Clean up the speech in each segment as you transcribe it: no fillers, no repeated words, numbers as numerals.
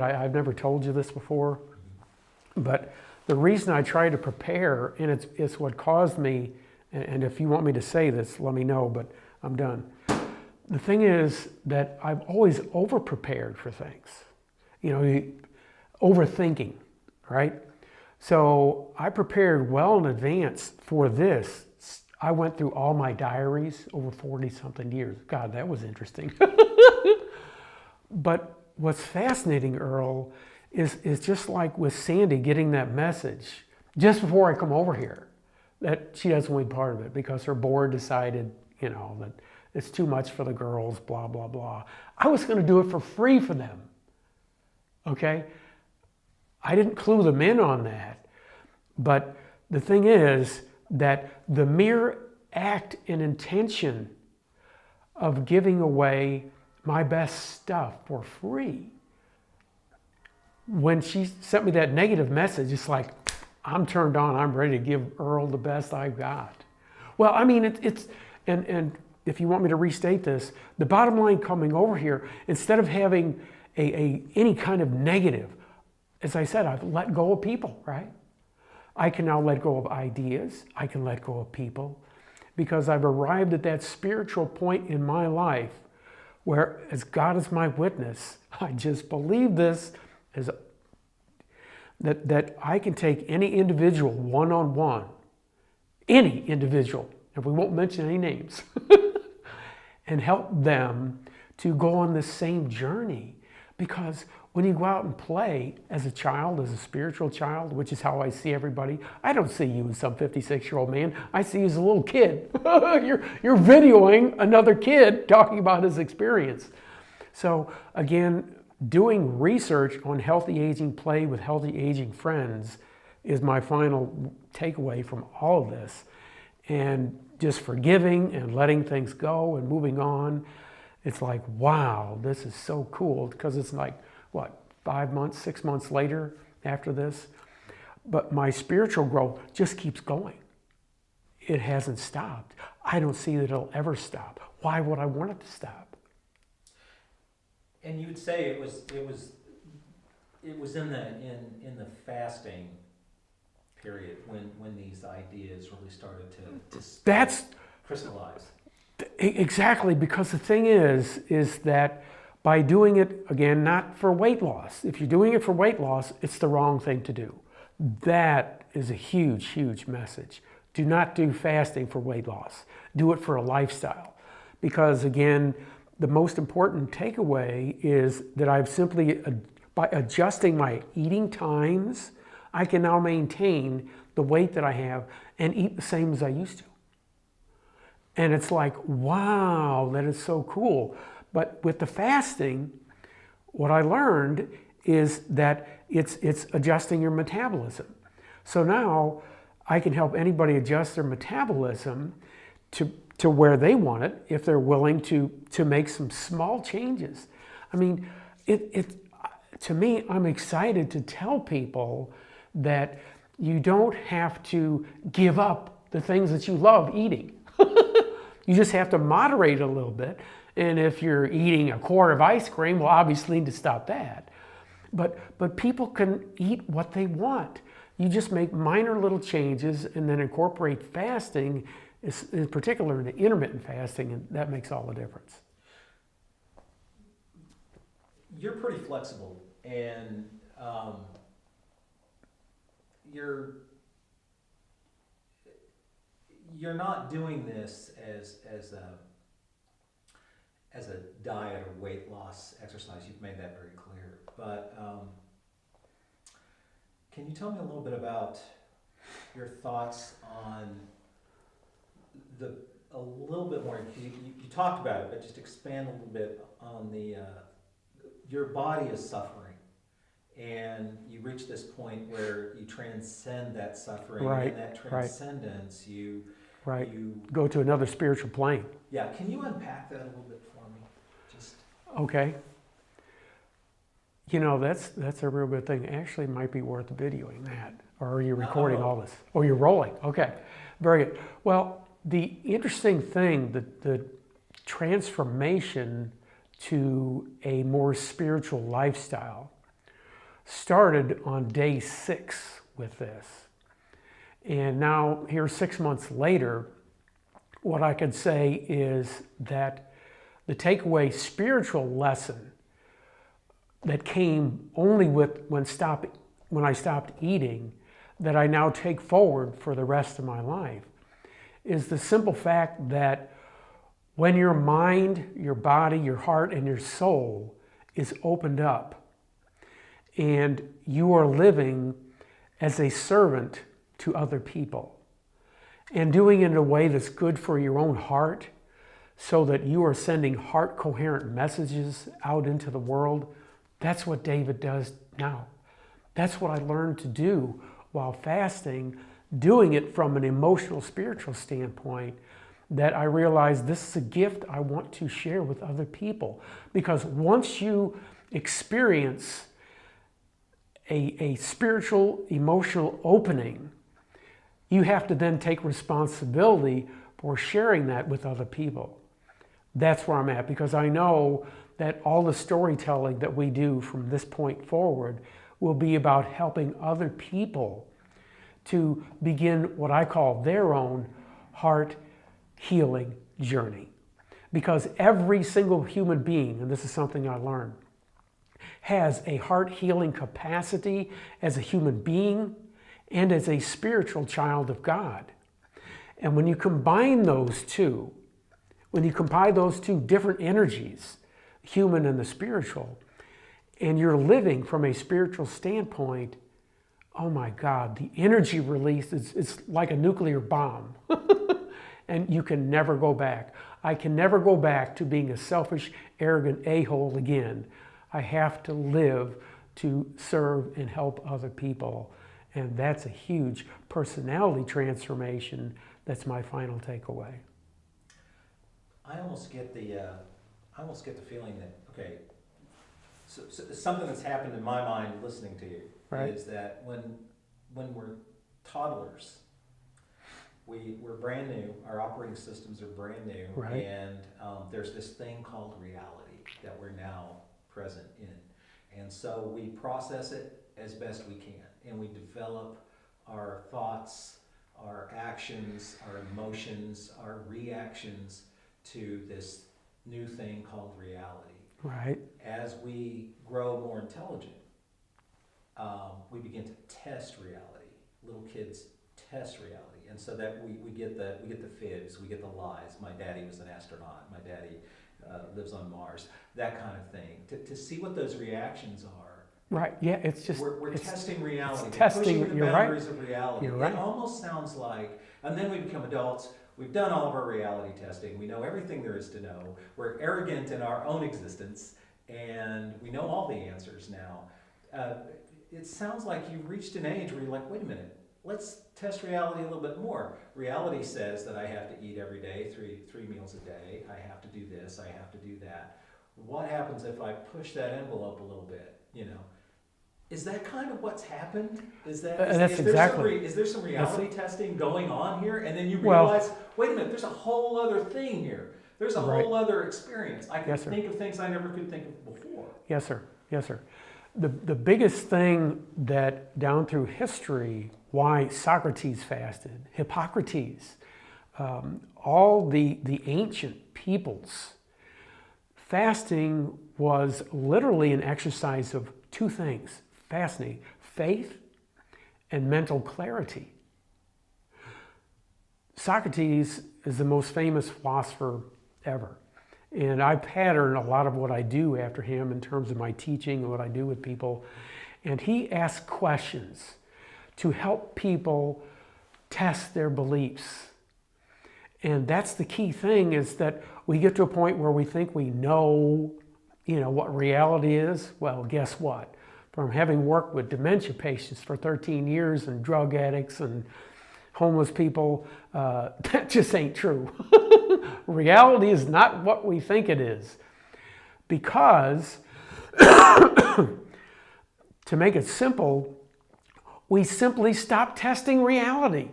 I've never told you this before, but the reason I try to prepare, and it's what caused me, and if you want me to say this, let me know, but I'm done. The thing is that I've always over-prepared for things. You know, overthinking, right? So I prepared well in advance for this. I went through all my diaries over 40-something years. God, that was interesting. But what's fascinating, Earl, is just like with Sandy getting that message just before I come over here that she doesn't want to be part of it because her board decided, you know, that it's too much for the girls, blah, blah, blah. I was going to do it for free for them, okay? I didn't clue them in on that. But the thing is that the mere act and intention of giving away my best stuff for free, when she sent me that negative message, it's like, I'm turned on, I'm ready to give Earl the best I've got. Well, I mean, and if you want me to restate this, the bottom line coming over here, instead of having any kind of negative, as I said, I've let go of people, right? I can now let go of ideas. I can let go of people because I've arrived at that spiritual point in my life where, as God is my witness, I just believe this as that I can take any individual one-on-one, any individual, and we won't mention any names, and help them to go on this same journey. Because when you go out and play as a child, as a spiritual child, which is how I see everybody, I don't see you as some 56-year-old man. I see you as a little kid. You're videoing another kid talking about his experience. So again, doing research on healthy aging play with healthy aging friends is my final takeaway from all of this. And just forgiving and letting things go and moving on. It's like, wow, this is so cool, because it's like, what, 5 months, 6 months later after this? But my spiritual growth just keeps going. It hasn't stopped. I don't see that it'll ever stop. Why would I want it to stop? And you'd say it was in the fasting period when these ideas really started to crystallize. Exactly, because the thing is that by doing it, again, not for weight loss. If you're doing it for weight loss, it's the wrong thing to do. That is a huge, huge message. Do not do fasting for weight loss. Do it for a lifestyle. Because again, the most important takeaway is that I've simply, by adjusting my eating times, I can now maintain the weight that I have and eat the same as I used to. And it's like, wow, that is so cool. But with the fasting, what I learned is that it's adjusting your metabolism. So now I can help anybody adjust their metabolism to where they want it if they're willing to make some small changes. I mean, to me, I'm excited to tell people that you don't have to give up the things that you love eating. You just have to moderate a little bit. And if you're eating a quart of ice cream, well, obviously need to stop that. But people can eat what they want. You just make minor little changes and then incorporate fasting, in particular the intermittent fasting, and that makes all the difference. You're pretty flexible, and you're not doing this as a diet or weight loss exercise. You've made that very clear. But can you tell me a little bit about your thoughts on a little bit more? You talked about it, but just expand a little bit on your body is suffering, and you reach this point where you transcend that suffering, right, and that transcendence, right. You go to another spiritual plane. Yeah, can you unpack that a little bit for me? Okay. You know, that's a real good thing. Actually, it might be worth videoing that. Or are you recording all this? Oh, you're rolling. Okay, very good. Well, the interesting thing, the transformation to a more spiritual lifestyle started on day 6 with this. And now, here 6 months later, what I could say is that the takeaway spiritual lesson that came only with when I stopped eating, that I now take forward for the rest of my life, is the simple fact that when your mind, your body, your heart, and your soul is opened up, and you are living as a servant to other people, and doing it in a way that's good for your own heart, so that you are sending heart-coherent messages out into the world, that's what David does now. That's what I learned to do while fasting, doing it from an emotional, spiritual standpoint, that I realized this is a gift I want to share with other people. Because once you experience a spiritual, emotional opening, you have to then take responsibility for sharing that with other people. That's where I'm at, because I know that all the storytelling that we do from this point forward will be about helping other people to begin what I call their own heart healing journey. Because every single human being, and this is something I learned, has a heart healing capacity as a human being and as a spiritual child of God. And when you combine those two, different energies, human and the spiritual, and you're living from a spiritual standpoint, oh my God, the energy release is like a nuclear bomb. And you can never go back. I can never go back to being a selfish, arrogant a-hole again. I have to live to serve and help other people. And that's a huge personality transformation. That's my final takeaway. I almost get the feeling that, okay, so something that's happened in my mind listening to you, right, is that when we're toddlers, we're brand new, our operating systems are brand new, right, and there's this thing called reality that we're now present in. And so we process it as best we can, and we develop our thoughts, our actions, our emotions, our reactions to this new thing called reality. right. As we grow more intelligent, we begin to test reality. Little kids test reality, and so that we get the fibs, we get the lies. My daddy was an astronaut. My daddy lives on Mars. That kind of thing. To see what those reactions are. Right. Yeah. It's just we're testing reality. It's testing. Pushing the You're boundaries right. of reality. You're right. It almost sounds like, and then we become adults. We've done all of our reality testing. We know everything there is to know. We're arrogant in our own existence, and we know all the answers now. It sounds like you've reached an age where you're like, wait a minute, let's test reality a little bit more. Reality says that I have to eat every day, three meals a day. I have to do this, I have to do that. What happens if I push that envelope a little bit, you know? Is that kind of what's happened? Is there some reality testing going on here? And then you realize, wait a minute, there's a whole other thing here. There's a whole other experience. I can think of things I never could think of before. Yes, sir. Yes, sir. The biggest thing that down through history, why Socrates fasted, Hippocrates, all the ancient peoples, fasting was literally an exercise of two things. Fascinating: faith and mental clarity. Socrates is the most famous philosopher ever. And I pattern a lot of what I do after him in terms of my teaching and what I do with people. And he asks questions to help people test their beliefs. And that's the key thing, is that we get to a point where we think we know, what reality is. Well, guess what? From having worked with dementia patients for 13 years and drug addicts and homeless people, that just ain't true. Reality is not what we think it is. Because, to make it simple, we simply stop testing reality.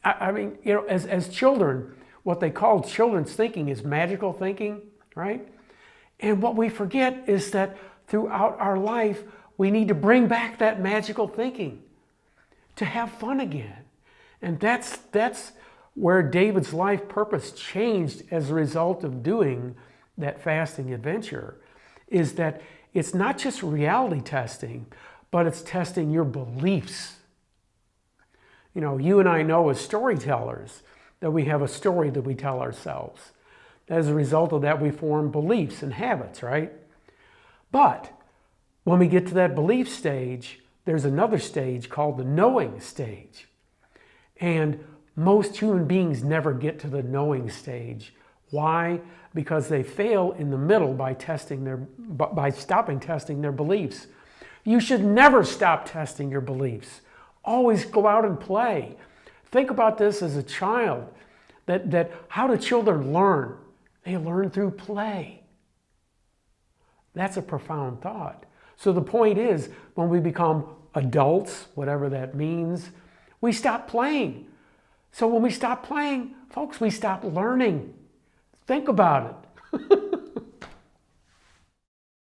I mean, as children, what they call children's thinking is magical thinking, right? And what we forget is that throughout our life, We need to bring back that magical thinking to have fun again. And that's where David's life purpose changed as a result of doing that fasting adventure, is that it's not just reality testing, but it's testing your beliefs. You know, you and I know as storytellers that we have a story that we tell ourselves. As a result of that, we form beliefs and habits, right? But when we get to that belief stage, there's another stage called the knowing stage. And most human beings never get to the knowing stage. Why? Because they fail in the middle by stopping testing their beliefs. You should never stop testing your beliefs. Always go out and play. Think about this as a child. That how do children learn? They learn through play. That's a profound thought. So the point is, when we become adults, whatever that means, we stop playing. So when we stop playing, folks, we stop learning. Think about it.